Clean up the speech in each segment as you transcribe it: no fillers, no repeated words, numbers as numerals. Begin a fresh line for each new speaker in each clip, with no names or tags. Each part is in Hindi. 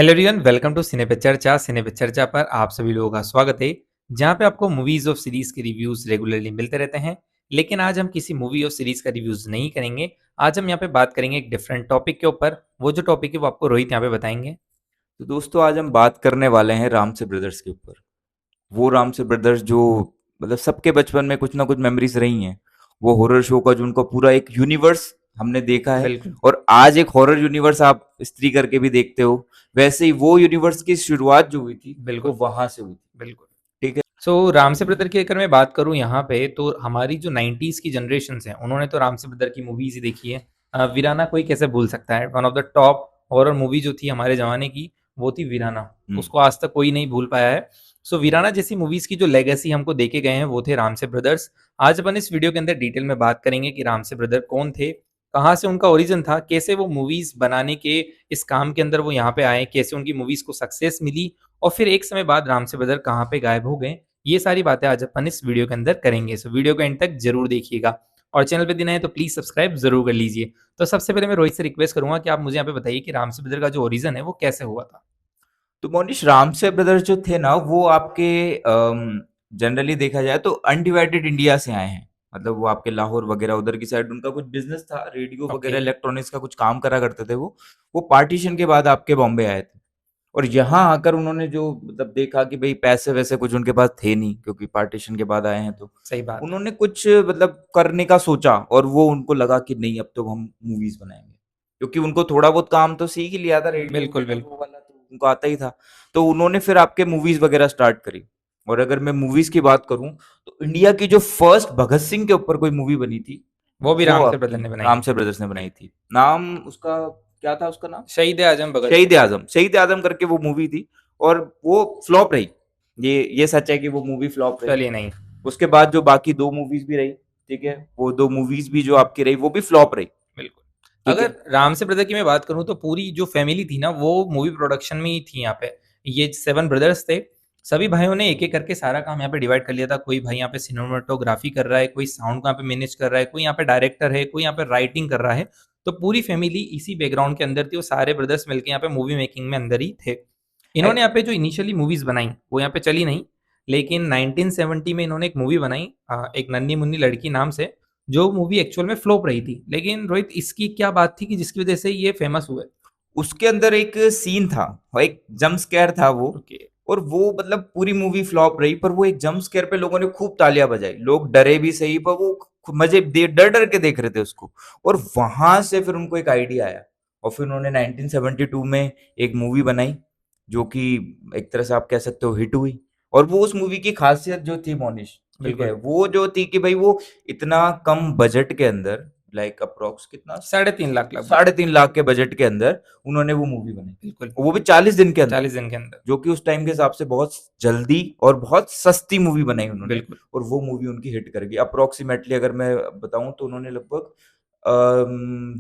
हेलो एवरीवन, वेलकम टू सिने पे चर्चा। सिने पे चर्चा पर आप सभी लोगों का स्वागत है, जहां पे आपको मूवीज और सीरीज के रिव्यूज रेगुलरली मिलते रहते हैं। लेकिन आज हम किसी मूवी और सीरीज का रिव्यूज नहीं करेंगे। आज हम यहाँ पे बात करेंगे एक डिफरेंट टॉपिक के ऊपर। वो जो टॉपिक है वो आपको रोहित यहाँ पे बताएंगे।
तो दोस्तों आज हम बात करने वाले हैं राम से ब्रदर्स के ऊपर। वो राम से ब्रदर्स जो मतलब सबके बचपन में कुछ ना कुछ मेमोरीज रही हैं। वो हॉरर शो का जो उनका पूरा एक यूनिवर्स हमने देखा है।
बिल्कुल।
और आज एक हॉरर यूनिवर्स आप स्त्री करके भी देखते हो। वैसे ही वो यूनिवर्स की शुरुआत जो हुई थी वो
बिल्कुल।
वहां से हुई थी।
बिल्कुल।
ठीक है।
सो राम से ब्रदर की अगर मैं बात करूं यहाँ पे, तो हमारी जो 90s की जनरेशन है उन्होंने तो राम से ब्रदर की मूवीज ही देखी है। वीराना कोई कैसे भूल सकता है। One of the top horror movie जो थी हमारे जमाने की, वो थी वीराना।
हम्म।
उसको आज तक कोई नहीं भूल पाया है। सो वीराना जैसी मूवीज की जो लेगेसी हमको देके गए हैं वो थे राम से ब्रदर्स। आज अपन इस वीडियो के अंदर डिटेल में बात करेंगे कि राम से ब्रदर कौन थे, कहाँ से उनका ओरिजिन था, कैसे वो मूवीज बनाने के इस काम के अंदर वो यहाँ पे आए, कैसे उनकी मूवीज को सक्सेस मिली, और फिर एक समय बाद राम से ब्रदर कहाँ पे गायब हो गए। ये सारी बातें आज अपन इस वीडियो के अंदर करेंगे। सो वीडियो को एंड तक जरूर देखिएगा, और चैनल पे नए हैं तो प्लीज सब्सक्राइब जरूर कर लीजिए। तो सबसे पहले मैं रोहित से रिक्वेस्ट करूंगा कि आप मुझे यहाँ पे बताइए कि राम से ब्रदर का जो ओरिजिन है वो कैसे हुआ था।
तो मोनिश राम से ब्रदर्स जो थे ना वो आपके जनरली देखा जाए तो अनडिवाइडेड इंडिया से आए हैं। मतलब वो आपके लाहौर वगैरह उधर की साइड उनका कुछ बिजनेस था, रेडियो
ओके।
वगैरह इलेक्ट्रॉनिक्स का कुछ काम करा करते थे वो पार्टीशन के बाद आपके बॉम्बे आए थे। और यहाँ आकर उन्होंने जो मतलब देखा कि भाई पैसे वैसे कुछ उनके पास थे नहीं, क्योंकि पार्टीशन के बाद आए हैं तो
सही बात है।
उन्होंने कुछ मतलब करने का सोचा। और वो उनको लगा कि नहीं, अब तो हम मूवीज बनाएंगे, क्योंकि उनको थोड़ा बहुत काम तो सीख ही लिया था, रेडियो
बिल्कुल
वगैरह
बिल्कुल।
वो वाला तो उनको आता ही था। तो उन्होंने फिर आपके मूवीज वगैरह स्टार्ट करी। और अगर मैं मूवीज की बात करूं तो इंडिया की जो फर्स्ट भगत सिंह के ऊपर कोई मूवी बनी थी
वो भी
वो
राम से ब्रदर
आपकी
ने बनाई
राम
है।
से ब्रदर्स ने बनाई थी। नाम उसका क्या था, उसका नाम
शहीद आजम भगत
शहीद
सिंह।
आजम, शहीद आजम करके वो मूवी थी। और वो फ्लॉप रही। ये सच है कि वो मूवी फ्लॉप रही।
चलिए नहीं।
उसके बाद जो बाकी दो मूवीज भी रही, ठीक है, वो दो मूवीज भी जो आपकी रही वो भी फ्लॉप रही।
बिल्कुल।
ठीक
अगर
है।
राम से ब्रदर की मैं बात करूं तो पूरी जो फैमिली थी ना वो मूवी प्रोडक्शन में ही थी यहाँ पे। ये 7 ब्रदर्स थे। सभी भाइयों ने एक एक करके सारा काम यहाँ पे डिवाइड कर लिया था। कोई भाई यहाँ पे सिनेमाटोग्राफी कर रहा है, कोई साउंड को यहाँ पे मैनेज कर रहा है, कोई यहाँ पे डायरेक्टर है, कोई यहाँ पे राइटिंग कर रहा है। तो पूरी फैमिली इसी बैकग्राउंड के अंदर थी और सारे ब्रदर्स मिलकर यहाँ पे मूवी मेकिंग में अंदर ही थे। इन्होंने यहाँ पे जो इनिशियली मूवीज बनाई वो यहाँ पे चली नहीं। लेकिन 1970 में इन्होंने एक मूवी बनाई, एक नन्ही मुन्नी लड़की नाम से, जो मूवी एक्चुअल में फ्लॉप रही थी। लेकिन रोहित, इसकी क्या बात थी कि जिसकी वजह से ये फेमस हुए?
उसके अंदर एक सीन था, एक जंप स्केयर था वो।
ओके।
और वो मतलब पूरी मूवी फ्लॉप रही, पर वो एक जंप स्केयर पे लोगों ने खूब तालियां बजाई, लोग डरे भी सही पर वो मजे डर डर के देख रहे थे उसको। और वहां से फिर उनको एक आइडिया आया। और फिर उन्होंने 1972 में एक मूवी बनाई, जो कि एक तरह से आप कह सकते हो हिट हुई। और वो उस मूवी की खासियत जो थी मोनिश, ठीक है,
बिल्कुल।
वो जो थी कि भाई वो इतना कम बजट के अंदर, लाइक अप्रोक्स कितना,
3.5 लाख लगभग।
3.5 लाख के बजट के अंदर उन्होंने वो मूवी बनाई।
बिल्कुल।
वो भी 40 दिन के अंदर,
40 दिन के अंदर।
जो कि उस टाइम के हिसाब से बहुत जल्दी और बहुत सस्ती मूवी बनाई उन्होंने।
बिल्कुल।
और वो मूवी उनकी हिट कर गई। अप्रोक्सीमेटली अगर मैं बताऊं तो उन्होंने लगभग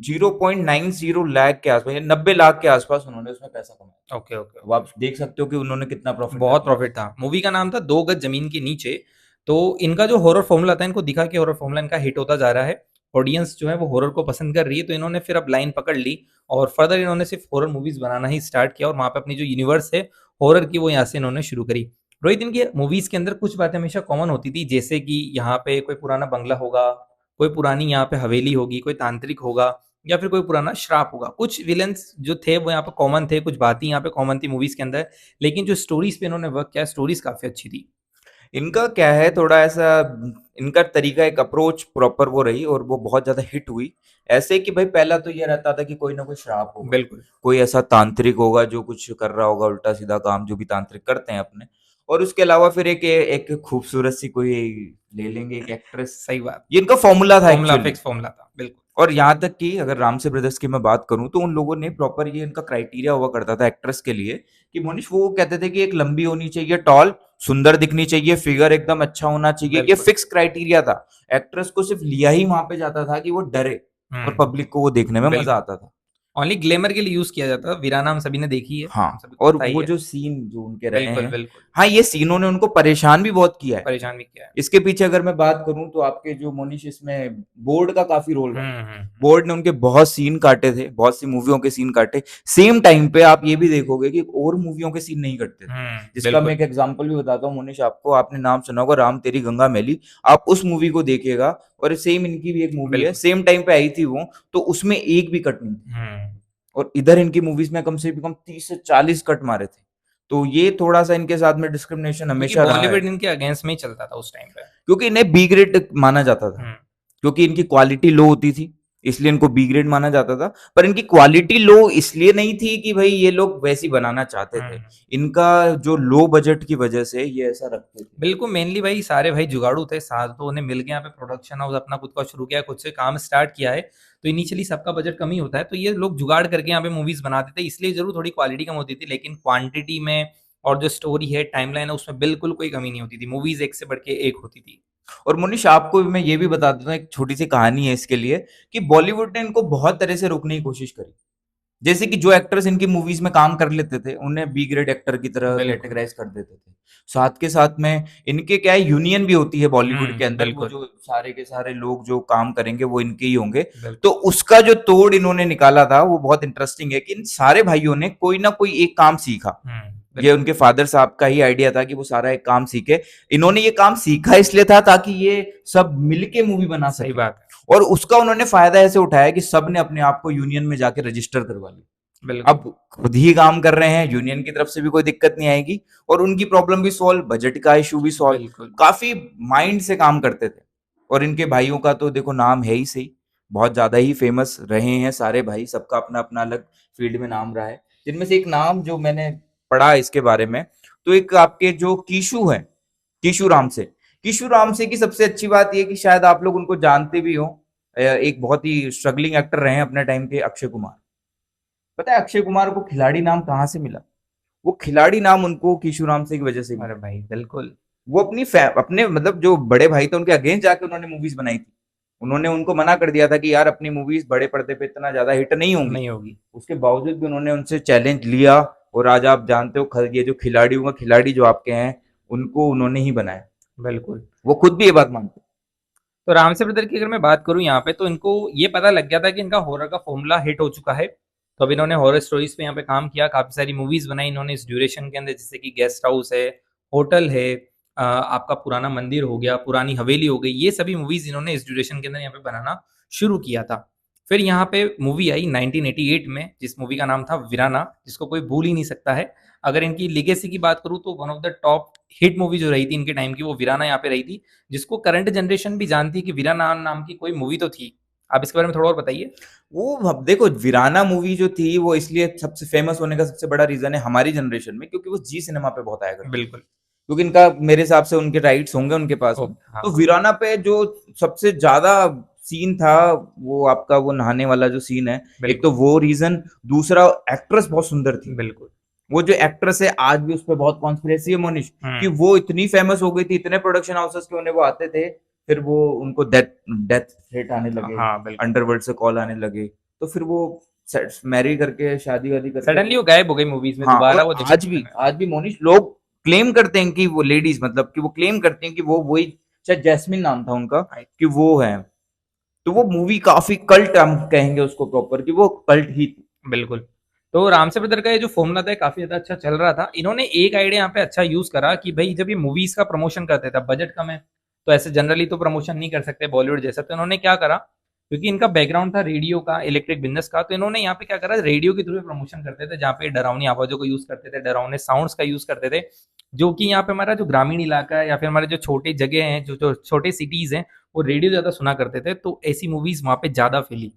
0.90 लाख के आसपास, 90 लाख के आसपास उन्होंने उसमें पैसा कमाया।
ओके ओके
अब
ओके।
आप देख सकते हो कि उन्होंने कितना प्रॉफिट कर
बहुत
लिया।
प्रॉफिट था। मूवी का नाम था 2 गज जमीन के नीचे। तो इनका जो हॉरर फॉर्मूला था, इनको दिखा कि हॉरर फॉर्मूला इनका हिट होता जा रहा है, ऑडियंस जो है वो हॉरर को पसंद कर रही है। तो इन्होंने फिर अब लाइन पकड़ ली और फर्दर इन्होंने सिर्फ हॉरर मूवीज बनाना ही स्टार्ट किया, और वहां पे अपनी जो यूनिवर्स है हॉरर की वो यहाँ से इन्होंने शुरू करी। रोहित, इनकी मूवीज के अंदर कुछ बातें हमेशा कॉमन होती थी, जैसे कि यहाँ पे कोई पुराना बंगला होगा, कोई पुरानी यहाँ पे हवेली होगी, कोई तांत्रिक होगा, या फिर कोई पुराना श्राप होगा। कुछ विलन्स जो थे वो यहाँ पे कॉमन थे, कुछ बातें यहाँ पे कॉमन थी मूवीज के अंदर। लेकिन जो स्टोरीज पे इन्होंने वर्क किया, स्टोरीज काफी अच्छी थी।
इनका क्या है, थोड़ा ऐसा इनका तरीका, एक अप्रोच प्रॉपर वो रही और वो बहुत ज्यादा हिट हुई। ऐसे कि भाई पहला तो ये रहता था कि कोई ना कोई श्राप होगा,
बिल्कुल।
कोई ऐसा तांत्रिक होगा जो कुछ कर रहा होगा उल्टा सीधा काम, जो भी तांत्रिक करते हैं अपने। और उसके अलावा फिर एक खूबसूरत सी कोई ले लेंगे, एक एक्ट्रेस।
सही बात।
ये इनका फॉर्मूला था
फॉर्मूला
एक्चुअली।
फिक्स फॉर्मूला था, बिल्कुल।
और यहाँ तक कि अगर राम से ब्रदर्स की मैं बात करूं तो उन लोगों ने प्रॉपर, ये इनका क्राइटेरिया हुआ करता था एक्ट्रेस के लिए, कि मोनिश वो कहते थे कि एक लंबी होनी चाहिए, टॉल, सुंदर दिखनी चाहिए, फिगर एकदम अच्छा होना चाहिए। ये
बिल्कुल।
फिक्स क्राइटेरिया था। एक्ट्रेस को सिर्फ लिया ही वहां पे जाता था कि वो डरे और
हम्म।
पब्लिक को वो देखने में मजा
बिल्कुल।
आता था।
ओनली ग्लैमर के लिए यूज किया जाता है। वीराना हम सभी ने देखी है,
हाँ,
हम सभी को
और
पता ही
वो
है।
जो सीन जो उनके रहे
बिल्कुल,
हैं,
बिल्कुल।
हाँ, ये सीनों ने उनको परेशान भी बहुत किया है।
परेशान भी किया है।
इसके पीछे अगर मैं बात करूं तो आपके जो मोनिश इसमें बोर्ड का काफी रोल रहा।
हुँ, हुँ, हुँ।
बोर्ड ने उनके बहुत सीन काटे थे, बहुत सी मूवियों के सीन काटे। सेम टाइम पे आप ये भी देखोगे कि और मूवियों के सीन नहीं कटते थे। जिसका मैं
बिल्कुल,
एक एग्जांपल भी बताता हूँ मोनिश आपको, आपने नाम सुना होगा राम तेरी गंगा मैली। आप उस मूवी को देखिएगा, और सेम इनकी भी एक मूवी है,
बिल्कुल।
सेम टाइम पे आई थी वो, तो उसमें एक भी कट नहीं थी।
हुँ।
और इधर इनकी मूवीज में कम से कम 30 से 40 कट मारे थे। तो ये थोड़ा सा इनके साथ में डिस्क्रिमिनेशन
क्योंकि
हमेशा रहा है,
बॉलीवुड इनके अगेंस्ट में ही चलता था उस टाइम पे।
क्योंकि इन्हें बी ग्रेड माना जाता था,
हुँ,
क्योंकि इनकी क्वालिटी लो होती थी, इसलिए इनको बी ग्रेड माना जाता था। पर इनकी क्वालिटी लो इसलिए नहीं थी कि भाई ये लोग वैसी बनाना चाहते थे,
हुँ।
इनका जो लो बजट की वजह से ये ऐसा रखते थे।
बिल्कुल, मेनली भाई सारे भाई जुगाड़ू थे, साथ तो उन्हें मिल के यहाँ पे प्रोडक्शन हाउस अपना खुद का शुरू किया, खुद से काम स्टार्ट किया है, तो इनिशियली सबका बजट कम ही होता है, तो ये लोग जुगाड़ करके यहाँ पे मूवीज़ बनाते थे, इसलिए ज़रूर थोड़ी क्वालिटी कम होती थी, लेकिन क्वांटिटी में और जो स्टोरी है, टाइमलाइन है, उसमें बिल्कुल कोई कमी नहीं होती थी, मूवीज़ एक से बढ़ के एक होती थी।
और मोनिश आपको मैं ये भी बता देता हूँ, एक छोटी सी कहानी है इसके लिए, कि बॉलीवुड ने इनको बहुत तरह से रोकने की कोशिश करी। जैसे कि जो एक्टर्स इनकी मूवीज में काम कर लेते थे उन्हें बी ग्रेड एक्टर की तरह
बिल्कुल।
कैटेगराइज कर देते थे। साथ के साथ में इनके क्या है, यूनियन भी होती है बॉलीवुड के अंदर, वो
बिल्कुल,
जो सारे के सारे लोग जो काम करेंगे वो इनके ही होंगे। तो
बिल्कुल।
उसका जो तोड़ इन्होंने निकाला था वो बहुत इंटरेस्टिंग है, कि इन सारे भाइयों ने कोई ना कोई एक काम सीखा। ये
बिल्कुल,
उनके फादर साहब का ही आइडिया था कि वो सारा एक काम सीखे। इन्होंने ये काम सीखा इसलिए था ताकि ये सब मिलके मूवी बना
सही
सके,
बात है।
और उसका उन्होंने फायदा ऐसे उठाया कि सब ने अपने आप को यूनियन में जाके रजिस्टर करवा लिया।
बिल्कुल,
अब खुद ही काम कर रहे हैं, यूनियन की तरफ से भी कोई दिक्कत नहीं आएगी, और उनकी प्रॉब्लम भी सॉल्व, बजट का इशू भी सॉल्व।
बिल्कुल।
काफी माइंड से काम करते थे। और इनके भाइयों का तो देखो नाम है ही सही, बहुत ज्यादा ही फेमस रहे हैं सारे भाई, सबका अपना अपना अलग फील्ड में नाम रहा है। जिनमें से एक नाम जो मैंने पढ़ा इसके बारे में, तो एक आपके जो कीशु है, कीशु राम से। कीशु राम से की सबसे अच्छी बात यह कि शायद आप लोग उनको जानते भी हो, एक बहुत ही स्ट्रगलिंग एक्टर रहे हैं अपने टाइम के, अक्षय कुमार। पता है अक्षय कुमार को खिलाड़ी नाम कहाँ से मिला? वो खिलाड़ी नाम उनको कीशुराम से की वजह से
अरे
मिला।
भाई, बिल्कुल,
वो अपने मतलब जो बड़े भाई थे उनके अगेंस्ट जाके उन्होंने मूवीज बनाई थी। उन्होंने उनको मना कर दिया था कि यार अपनी मूवीज बड़े पर्दे पे इतना ज्यादा हिट नहीं होंगी।
नहीं होगी।
उसके बावजूद भी उन्होंने उनसे चैलेंज लिया, और आज आप जानते हो ये जो खिलाड़ियों का खिलाड़ी जो आपके हैं, उनको उन्होंने ही बनाया।
बिल्कुल।
वो खुद भी ये बात मानते
तो रामसे ब्रदर की अगर मैं बात करूँ यहाँ पे, तो इनको ये पता लग गया था कि इनका हॉरर का फॉर्मूला हिट हो चुका है। तो अब इन्होंने हॉरर स्टोरीज पे यहाँ पे काम किया, काफ़ी सारी मूवीज़ बनाई इन्होंने इस ड्यूरेशन के अंदर, जैसे कि गेस्ट हाउस है, होटल है, आपका पुराना मंदिर हो गया, पुरानी हवेली हो गई, ये सभी मूवीज़ इन्होंने इस ड्यूरेशन के अंदर यहाँ पे बनाना शुरू किया था। फिर यहाँ पे मूवी आई 1988 में, जिस मूवी का नाम था वीराना, जिसको कोई भूल ही नहीं सकता है। अगर इनकी लेगेसी की बात करूँ तो one of the top hit movie जो रही थी इनके टाइम की, वो वीराना यहाँ पे रही थी, जिसको करंट जनरेशन भी जानती है कि वीराना नाम की कोई मूवी तो थी। आप इसके बारे में थोड़ा और बताइए?
वो अब देखो वीराना मूवी जो थी वो इसलिए सबसे फेमस होने का सबसे बड़ा रीजन है हमारी जनरेशन में, क्योंकि वो जी सिनेमा पे बहुत आया करती थी।
बिल्कुल।
क्योंकि इनका मेरे हिसाब से उनके राइट्स होंगे उनके पास में।
ओके, हाँ,
तो वीराना पे जो सबसे ज्यादा सीन था, वो आपका वो नहाने वाला जो सीन है, एक तो
बिल्कुल,
वो रीजन, दूसरा एक्ट्रेस बहुत सुंदर थी।
बिल्कुल।
वो जो एक्ट्रेस है आज भी उस पर बहुत कॉन्स्पिरेसी है मोनिश, कि
हुँ,
वो इतनी फेमस हो गई थी, इतने प्रोडक्शन हाउसेस के उन्हें वो आते थे, फिर वो उनको डेथ डेथ थ्रेट आने लगे,
हाँ, बिल्कुल।
अंडरवर्ल्ड से कॉल आने लगे, तो फिर वो मैरी करके शादी वादी करके
सडनली वो गायब हो गई मूवीज़ में,
हाँ।
दोबारा
और
वो दिखने नहीं लगा।
आज भी मोनिश लोग क्लेम करते हैं कि वो लेडीज, मतलब कि वो क्लेम करते हैं कि वो वही, शायद जैस्मिन नाम था उनका,
राइट,
कि वो है। तो वो मूवी काफी कल्ट हम कहेंगे उसको प्रॉपर, कि वो कल्ट ही थी।
बिल्कुल। तो रामसे ब्रदर का ये जो फ़ॉर्मूला था, काफ़ी ज़्यादा अच्छा चल रहा था। इन्होंने एक आइडिया यहाँ पे अच्छा यूज़ करा कि भई जब ये मूवीज़ का प्रमोशन करते थे, अब बजट कम है, तो ऐसे जनरली तो प्रमोशन नहीं कर सकते बॉलीवुड जैसा, तो इन्होंने क्या करा, क्योंकि इनका बैकग्राउंड था रेडियो का, इलेक्ट्रिक बिज़नेस का, तो इन्होंने यहाँ पे क्या करा, रेडियो के थ्रू प्रमोशन करते थे, जहाँ पे डरावनी आवाज़ों को यूज़ करते थे, डरावने साउंड्स का यूज़ करते थे, जो कि यहाँ पे हमारा जो ग्रामीण इलाका है या फिर हमारे जो छोटी जगह हैं, जो छोटे सिटीज़ हैं, वो रेडियो ज़्यादा सुना करते थे, तो ऐसी मूवीज़ वहाँ पे ज़्यादा फैली।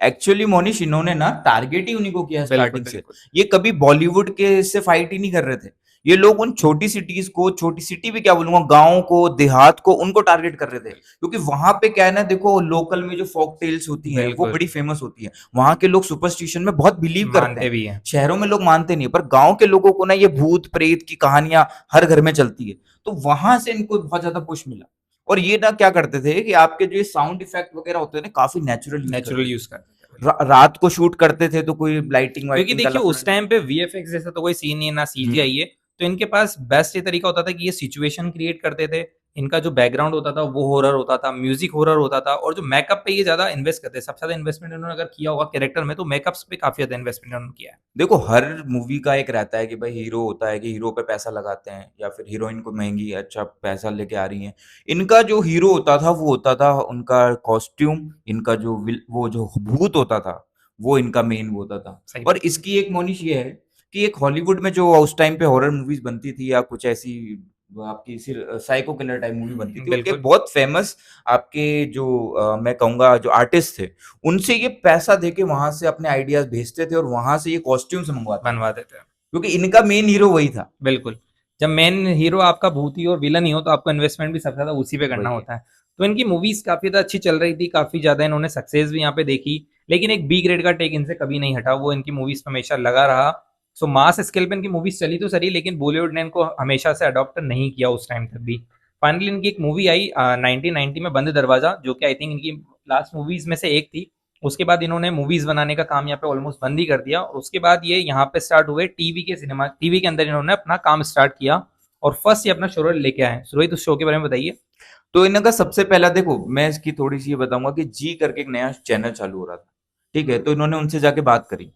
एक्चुअली मोनिश इन्होंने ना टारगेट ही उन्हीं को किया
बिल्कुल,
स्टार्टिंग से।
बिल्कुल।
ये कभी बॉलीवुड के से फाइट ही नहीं कर रहे थे। ये लोग उन छोटी सिटीज को, छोटी सिटी भी क्या बोलूंगा, गाँव को, देहात को, उनको टारगेट कर रहे थे, क्योंकि वहां पे क्या है ना, देखो लोकल में जो फोक टेल्स होती हैं वो
बिल्कुल,
बड़ी फेमस होती है। वहां के लोग सुपरस्टिशन में बहुत बिलीव करते
मानते
हैं।
भी हैं।
शहरों में लोग मानते नहीं, पर गांव के लोगों को ना ये भूत प्रेत की कहानियां हर घर में चलती है। तो वहां से इनको बहुत ज्यादा पुश मिला। और ये ना क्या करते थे कि आपके जो ये साउंड इफेक्ट वगैरह होते हैं ना, काफी नेचुरल यूज
नेचुरल
करते थे।
यूज़ करते थे।
रात को शूट करते थे तो कोई लाइटिंग
क्योंकि
वाइटिंग का
देखिए
लफड़ा
उस टाइम पे वीएफएक्स जैसा तो कोई सीन नहीं है, ना
नहीं।
सीजीआई है, तो इनके पास बेस्ट ये तरीका होता था कि ये सिचुएशन क्रिएट करते थे। इनका जो बैकग्राउंड होता था वो हॉरर होता था, म्यूजिक हॉरर होता था, और जो मेकअप पे ये ज्यादा इन्वेस्ट करते हैं, सबसे ज्यादा इन्वेस्टमेंट इन्होंने अगर किया होगा कैरेक्टर में तो मेकअप्स पे काफी ज्यादा इन्वेस्टमेंट इन्होंने किया है।
देखो हर मूवी का एक रहता है कि भाई हीरो होता है कि हीरो पे पैसा लगाते हैं या फिर हीरोइन को महंगी अच्छा पैसा लेके आ रही हैं। इनका जो हीरो होता था वो होता था उनका कॉस्ट्यूम, इनका जो वो जो भूत होता था वो इनका मेन वो होता था।
सही
और
बात।
इसकी एक मोनिश ये है कि एक हॉलीवुड में जो उस टाइम पे हॉरर मूवीज बनती थी या कुछ ऐसी वो आपकी साइको किलर टाइप मूवी बनती थी, उनके
बिल्कुल।
बहुत फेमस आपके जो मैं कहूंगा जो आर्टिस्ट थे उनसे ये पैसा देके वहां से अपने आइडियाज भेजते थे और वहां से ये कॉस्ट्यूम्स मंगवाते थे
बनवा देते हैं।
क्योंकि इनका मेन हीरो वही था।
बिल्कुल। जब मेन हीरो आपका भूत ही और विलन ही हो तो आपको इन्वेस्टमेंट भी सबसे ज्यादा उसी पे करना
वही है।
होता है। तो इनकी मूवीज काफी ज्यादा अच्छी चल रही थी, काफी ज्यादा इन्होंने सक्सेस भी यहाँ पे देखी, लेकिन एक बी ग्रेड का टेक इनसे कभी नहीं हटा, वो इनकी मूवीज पे हमेशा लगा रहा। सो मास स्केल पे इनकी मूवीज चली तो सही, लेकिन बॉलीवुड ने इनको हमेशा से अडॉप्ट नहीं किया उस टाइम तक भी। फाइनली इनकी एक मूवी आई 1990 में, बंद दरवाजा, जो कि आई थिंक इनकी लास्ट मूवीज में से एक थी। उसके बाद इन्होंने मूवीज बनाने का काम यहाँ पे ऑलमोस्ट बंद ही कर दिया, और उसके बाद ये यहाँ पे स्टार्ट हुए टीवी के सिनेमा, टीवी के अंदर इन्होंने अपना काम स्टार्ट किया, और फर्स्ट ये अपना शो लेके आए। रोहित, उस शो के बारे में बताइए।
तो इनका सबसे पहला देखो मैं इसकी थोड़ी सी ये बताऊंगा कि जी करके एक नया चैनल चालू हो रहा था, ठीक है, तो इन्होंने उनसे जाके बात करी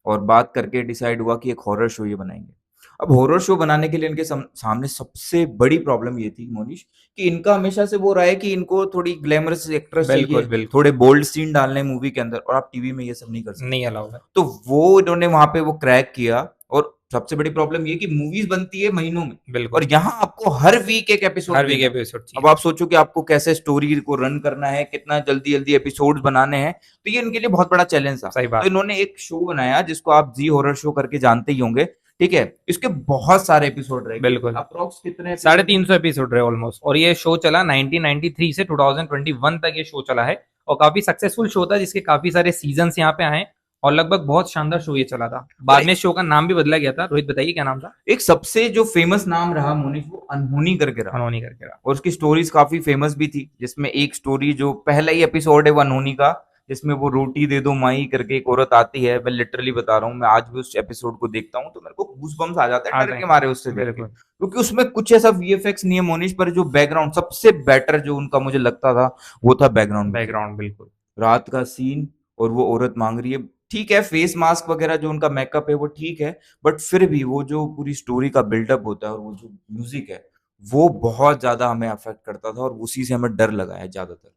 और बात करके डिसाइड हुआ कि एक हॉरर शो ये बनाएंगे। अब हॉरर शो बनाने के लिए इनके सामने सबसे बड़ी प्रॉब्लम ये थी मोनिश कि इनका हमेशा से वो रहा है कि इनको थोड़ी ग्लैमरस एक्ट्रेस
बिल्कुल
चाहिए,
बिल्कुल।
थोड़े बोल्ड सीन डालने मूवी के अंदर और आप टीवी में ये सब नहीं कर सकते।
नहीं अलाउड है।
तो वो इन्होंने वहां पे वो क्रैक किया और सबसे बड़ी प्रॉब्लम ये कि मूवीज बनती है महीनों में
बिल्कुल।
और यहाँ आपको हर वीक एक एपिसोड
हर वीक
देना है।
एपिसोड
अब
चाहिए।
आप सोचो कि आपको कैसे स्टोरी को रन करना है, कितना जल्दी जल्दी एपिसोड्स बनाने हैं, तो ये इनके लिए बहुत बड़ा चैलेंज था।
सही
तो
बात।
इन्होंने एक शो बनाया जिसको आप जी हॉरर शो करके जानते ही होंगे, ठीक है, इसके बहुत सारे एपिसोड रहे,
बिल्कुल।
अप्रोक्स कितने
साढ़े
एपिसोड
तीन
थे?
सौ एपिसोड रहे ऑलमोस्ट, और ये शो चला 1993 से 2021 तक ये शो चला है, और काफी सक्सेसफुल शो था जिसके काफी सारे सीजन यहाँ पे आए, और लगभग बहुत शानदार शो ये चला था।
और
बाद में शो का नाम भी बदला गया था। रोहित बताइए क्या नाम था।
एक सबसे जो फेमस नाम रहा मोनिश वो अनहोनी करके रहा
अनहोनी करके रहा।
और उसकी स्टोरीज काफी फेमस भी थी, जिसमें एक स्टोरी जो पहला ही एपिसोड है वो अनहोनी का, जिसमें वो रोटी दे दो माई करके एक औरत आती है। मैं लिटरली बता रहा हूँ, मैं आज भी उस एपिसोड को देखता हूँ तो मेरे को गूज़बम्स आ जाते हैं
आ
डर
गए।
के मारे उससे देख के,
बिल्कुल।
क्योंकि उसमें कुछ ऐसा वीएफएक्स नहीं है मोनिश, पर जो बैकग्राउंड सबसे बेटर जो उनका मुझे लगता था वो था बैकग्राउंड म्यूजिक।
बैकग्राउंड बिल्कुल।
रात का सीन और वो औरत मांग रही है, ठीक है फेस मास्क वगैरह जो उनका मेकअप है वो ठीक है, बट फिर भी वो जो पूरी स्टोरी का बिल्डअप होता है और वो जो म्यूजिक है वो बहुत ज्यादा हमें अफेक्ट करता था और उसी से हमें डर लगा है ज्यादातर।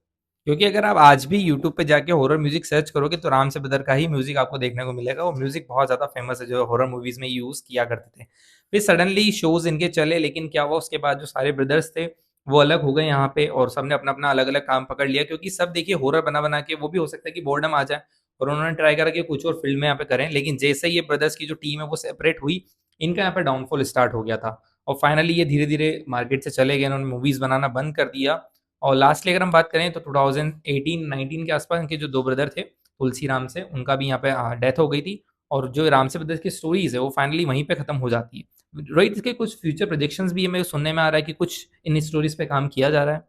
क्योंकि अगर आप आज भी यूट्यूब पे जाके हॉरर म्यूजिक सर्च करोगे तो राम से बदर का ही म्यूजिक आपको देखने को मिलेगा। वो म्यूजिक बहुत ज्यादा फेमस है जो हॉरर मूवीज में यूज किया करते थे। फिर सडनली शोज इनके चले, लेकिन क्या हुआ उसके बाद जो सारे ब्रदर्स थे वो अलग हो गए यहाँ पे, और सबने अपना अपना अलग अलग काम पकड़ लिया, क्योंकि सब देखिए हॉरर बना बना के वो भी हो सकता है कि बोर्डम आ जाए, और उन्होंने ट्राई करा कि कुछ और फील्ड में यहाँ पे करें, लेकिन जैसे ही ये ब्रदर्स की जो टीम है वो सेपरेट हुई, इनका यहाँ पे डाउनफॉल स्टार्ट हो गया था, और फाइनली ये धीरे धीरे मार्केट से चले गए, इन्होंने मूवीज बनाना बंद कर दिया। और लास्टली अगर हम बात करें तो 2018-19 के आसपास इनके जो दो ब्रदर थे तुलसी राम से, उनका भी यहाँ पे डेथ हो गई थी, और जो राम से ब्रदर्स की स्टोरीज है वो फाइनली वहीं पे खत्म हो जाती है। रोहित, इसके कुछ फ्यूचर प्रोजेक्शंस भी हमें सुनने में आ रहा है कि कुछ इन स्टोरीज पे काम किया जा रहा है।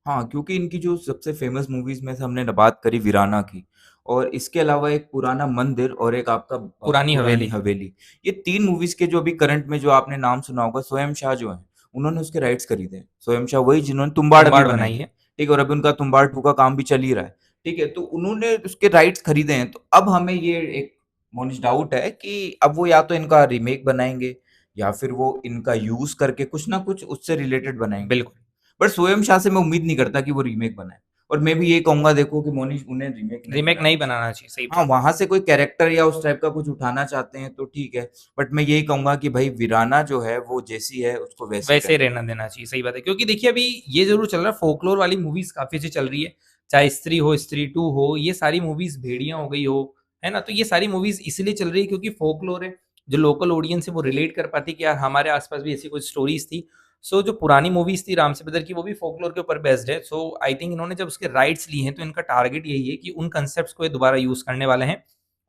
हाँ क्योंकि इनकी जो सबसे फेमस मूवीज में से हमने बात करी वीराना की, और इसके अलावा एक पुराना मंदिर और एक आपका
पुरानी
पुरानी
हवेली।
हवेली, ये तीन मूवीज के जो अभी करंट में जो आपने नाम सुना होगा, स्वयं शाह जो है उन्होंने उसके राइट्स खरीदे हैं। स्वयं शाह वही जिन्होंने तुम्बाड़ भी
तुम्बाड़
बनाई
बनाई
थी,
है।
ठीक है, और अभी उनका तुम्बाड़ टू का काम भी चल ही रहा है, ठीक है, तो उन्होंने उसके राइट्स खरीदे हैं। तो अब हमें ये एक मोनिश डाउट है कि अब वो या तो इनका रीमेक बनाएंगे या फिर वो इनका यूज करके कुछ ना कुछ उससे रिलेटेड बनाएंगे।
बिल्कुल।
बट स्वयं शाह से मैं उम्मीद नहीं करता कि वो रीमेक बनाए, और मैं भी ये कहूंगा देखो कि मोनिश उन्हें रीमेक नहीं
रीमेक
बनाना
नहीं
चाहिए।
बनाना चाहिए, सही
हाँ
बात।
वहां से कोई कैरेक्टर या उस टाइप का कुछ उठाना चाहते हैं तो ठीक है, बट मैं यही कहूंगा कि भाई वीराना जो है वो जैसी है उसको वैसी
वैसे
रहने
रहना देना चाहिए, सही बात है, क्योंकि देखिए अभी ये जरूर चल रहा है, फोकलोर वाली मूवीज काफी अच्छी चल रही है, चाहे स्त्री हो, स्त्री टू हो, ये सारी मूवीज, भेड़िया हो गई हो, है ना, तो ये सारी मूवीज इसलिए चल रही है क्योंकि फोकलोर है, जो लोकल ऑडियंस है वो रिलेट कर पाती कि यार हमारे आसपास भी ऐसी कुछ स्टोरीज थी। सो जो पुरानी मूवीज थी राम से बदर की वो भी फोकलोर के ऊपर बेस्ड है। सो आई थिंक इन्होंने जब उसके राइट्स लिए हैं तो इनका टारगेट यही है कि उन कंसेप्ट को ये दोबारा यूज करने वाले हैं।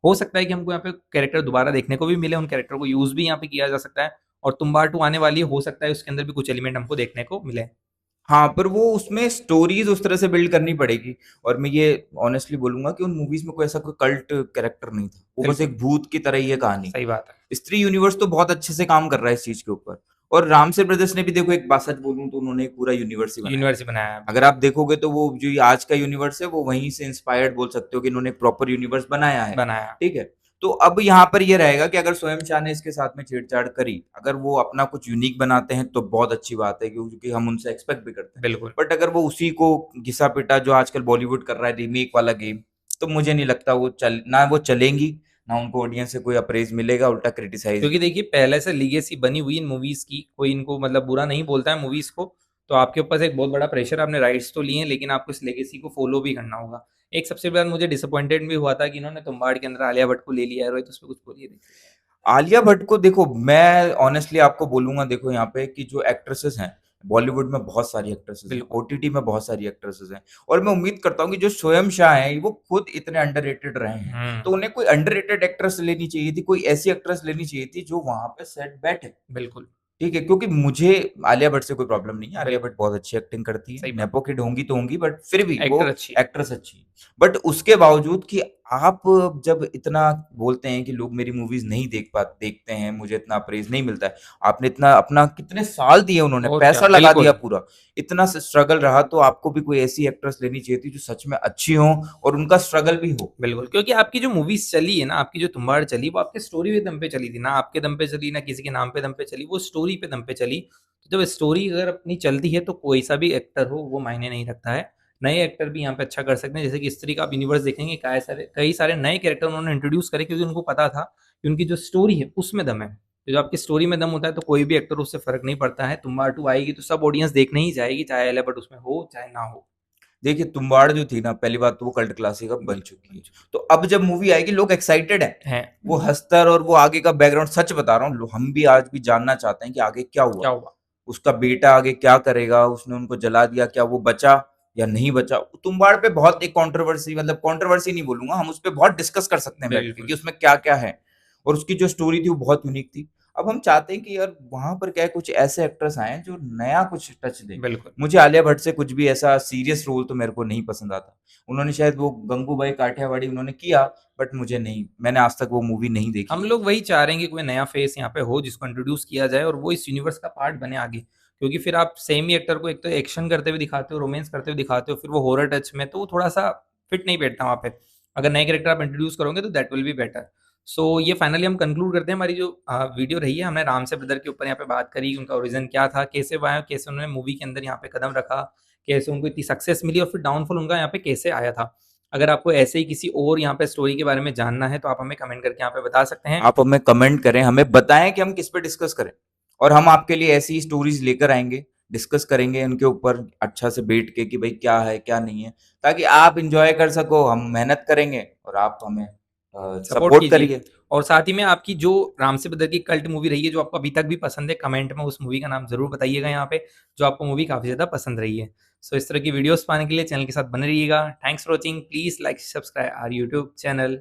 हो सकता है कि हमको यहाँ पे कैरेक्टर दोबारा देखने को भी मिले, उन कैरेक्टर को यूज भी यहाँ पे किया जा सकता है, और तुम्बाड़ टू आने वाली है, हो सकता है उसके अंदर भी कुछ एलिमेंट हमको देखने को मिले।
हाँ, पर वो उसमें स्टोरीज़ उस तरह से बिल्ड करनी पड़ेगी। और मैं ये ऑनेस्टली बोलूँगा कि उन मूवीज़ में कोई ऐसा कोई कल्ट कैरेक्टर नहीं था। वो बस
बिल्कुल,
एक भूत की तरह ही है कहानी।
सही बात है।
स्त्री यूनिवर्स तो बहुत अच्छे से काम कर रहा है इस चीज़ के ऊपर। और रामसे ब्रदर्स ने भी देखो, एक बात सच बोलूँ तो उन्होंने एक पूरा यूनिवर्स ही बनाया।
यूनिवर्स ही बनाया है,
अगर आप देखोगे तो वो जो ये आज का यूनिवर्स है, वो वहीं से इंस्पायर्ड बोल सकते हो कि इन्होंने एक प्रॉपर यूनिवर्स बनाया है।
बनाया।
ठीक है? तो अब यहाँ पर ये रहेगा कि अगर स्वयं शाह ने इसके साथ में छेड़छाड़ करी, अगर वो अपना कुछ यूनिक बनाते हैं तो बहुत अच्छी बात है, क्योंकि हम उनसे एक्सपेक्ट भी करते हैं।
बिल्कुल,
बट अगर वो उसी को घिसा-पिटा जो आजकल बॉलीवुड कर रहा है, रीमेक वाला गेम, तो मुझे नहीं लगता वो चलेंगी, ना उनको ऑडियंस से कोई अप्रेज़ मिलेगा, उल्टा क्रिटिसाइज़ ही
क्योंकि
होंगी।
देखिए पहले से लीगेसी बनी हुई इन मूवीज़ की, कोई इनको मतलब बुरा नहीं बोलता है मूवीज़ को, तो आपके ऊपर से एक बहुत बड़ा प्रेशर, आपने राइट्स तो लिए हैं, लेकिन आपको इस लेगेसी को फ़ॉलो भी करना होगा। एक सबसे बड़ा मुझे डिसअपॉइंटेड भी हुआ था कि इन्होंने तुम्बाड़ के अंदर आलिया भट्ट को ले लिया है, रोहित उस पे कुछ बोलिए देखिए?
आलिया भट्ट को देखो, मैं ऑनेस्टली आपको बोलूँगा, देखो यहाँ पे कि जो एक्ट्रेसेस हैं, बॉलीवुड में बहुत सारी एक्ट्रेसेस हैं,
बिल्कुल,
ओटीटी में बहुत सारी एक्ट्रेसेस हैं, और मैं उम्मीद करता हूँ कि जो स्वयं शाह हैं, वो खुद इतने अंडररेटेड रहे हैं, तो
हुँ,
उन्हें कोई अंडररेटेड एक्ट्रेस लेनी चाहिए थी, कोई ऐसी एक्ट्रेस लेनी चाहिए थी जो वहाँ पे सेट बैठे।
बिल्कुल,
ठीक है, क्योंकि मुझे आलिया भट्ट से कोई प्रॉब्लम नहीं है, आलिया
बिल्कुल,
भट्ट बहुत अच्छी एक्टिंग करती है,
सही बात
नेपो किड होंगी तो होंगी, बट फिर भी
है।
वो
एक्टर अच्छी है,
एक्ट्रेस अच्छी है। बट उसके बावजूद कि आप जब इतना बोलते हैं कि लोग मेरी मूवीज़ नहीं देखते हैं, मुझे इतना अप्रेज़ नहीं मिलता है, आपने इतना अपना कितने साल दिए, उन्होंने
और क्या,
पैसा लगा दिया
बिल्कुल।
पूरा, इतना स स्ट्रगल रहा, तो आपको भी कोई ऐसी एक्ट्रेस लेनी चाहिए थी जो सच में अच्छी हो और उनका स्ट्रगल भी हो।
बिल्कुल, क्योंकि आपकी जो मूवीज़ चली है ना, आपकी जो तुम्बाड़ चली, वो आपके स्टोरी के दम पे चली थी, ना आपके दम पे चली, ना किसी के नाम पे दम पे चली, वो स्टोरी पे दम पे चली। तो जब स्टोरी अगर अपनी चलती है, तो कोई सा भी एक्टर हो, वो मायने नहीं रखता है। नए एक्टर भी यहाँ पे अच्छा कर सकते हैं, जैसे कि स्त्री का आप यूनिवर्स देखेंगे, कई सारे नए कैरेक्टर उन्होंने इंट्रोड्यूस करे, क्योंकि उनको पता था कि उनकी जो स्टोरी है, उसमें दम है। तो जब आपकी स्टोरी में दम होता है, तो कोई भी एक्टर, उससे फ़र्क नहीं पड़ता है। तुम्बाड़ 2 आएगी, तो सब ऑडियंस देखने ही जाएगी, चाहे एलिया भट्ट उसमें हो, चाहे ना हो।
देखिए, तुम्बाड़ जो थी ना, पहली बात तो वो कल्ट क्लासिक अब बन
बिल्कुल,
चुकी
बन
है।
चुकी
तो अब जब मूवी आएगी, लोग एक्साइटेड हैं।
है।
वो हस्तर और वो आगे का बैकग्राउंड, सच बता रहा हूँ, हम भी आज भी जानना चाहते हैं कि आगे क्या हुआ?
क्या हुआ?
उसका बेटा आगे क्या करेगा? उसने उनको जला दिया, क्या वो बचा या नहीं बचा? तुम्बाड़ पे बहुत एक कंट्रोवर्सी, मतलब कंट्रोवर्सी नहीं बोलूँगा, हम उसपे बहुत डिस्कस कर सकते हैं बैठ के
बिल्कुल,
कि उसमें क्या-क्या है। और उसकी जो स्टोरी थी वो बहुत यूनिक थी। अब हम चाहते हैं कि यार वहाँ पर क्या है, कुछ ऐसे एक्टर्स आएँ जो नया कुछ टच दें।
बिल्कुल।
मुझे आलिया भट्ट से कुछ भी ऐसा सीरियस रोल तो मेरे को नहीं पसंद आता। उन्होंने शायद वो गंगूबाई काठियावाड़ी उन्होंने किया, बट मुझे नहीं, मैंने आज तक वो मूवी नहीं देखी
हम
है।
लोग वही चाह रहे हैं कि कोई नया फेस यहाँ पे हो, जिसको इंट्रोड्यूस किया जाए और वो इस यूनिवर्स का पार्ट बने आगे। क्योंकि फिर आप सेम ही एक्टर को एक तो एक्शन करते हुए दिखाते हो, रोमांस करते हुए दिखाते हो, फिर वो हॉरर टच में, तो वो थोड़ा-सा फिट नहीं बैठता वहाँ पे। अगर नए कैरेक्टर आप इंट्रोड्यूस करोगे, तो दैट विल बी बेटर। सो ये फाइनली हम कंक्लूड करते हैं, हमारी जो वीडियो रही है, हमने राम से ब्रदर के ऊपर यहाँ पे बात करी, उनका ओरिजिन क्या था, कैसे वो आए, कैसे उन्होंने मूवी के अंदर यहाँ पे कदम रखा, कैसे उनको इतनी सक्सेस मिली और फिर डाउनफॉल उनका यहाँ पे कैसे आया था। अगर आपको ऐसे ही किसी और यहाँ पे स्टोरी के बारे में जानना है, तो आप हमें कमेंट करके यहाँ पे बता सकते हैं।
आप हमें कमेंट करें, हमें बताएँ कि हम किस पे डिस्कस करें, और हम आपके लिए ऐसी स्टोरीज़ लेकर आएँगे, डिस्कस करेंगे उनके ऊपर अच्छा से बैठ के कि भई क्या है, क्या नहीं है, ताकि आप एन्जॉय कर सको, हम मेहनत करेंगे और आप हमें
सपोर्ट
सपोर्ट
कीजिए
करिए।
और साथ ही में आपकी जो राम से बदर की कल्ट मूवी रही है, जो आपको अभी तक भी पसंद है, कमेंट में उस मूवी का नाम ज़रूर बताइएगा यहाँ पे, जो आपको मूवी काफ़ी ज़्यादा पसंद रही है। सो इस तरह की वीडियोज़ पाने के लिए चैनल के साथ बने रहिएगा। Thanks for watching, please like, subscribe our YouTube channel.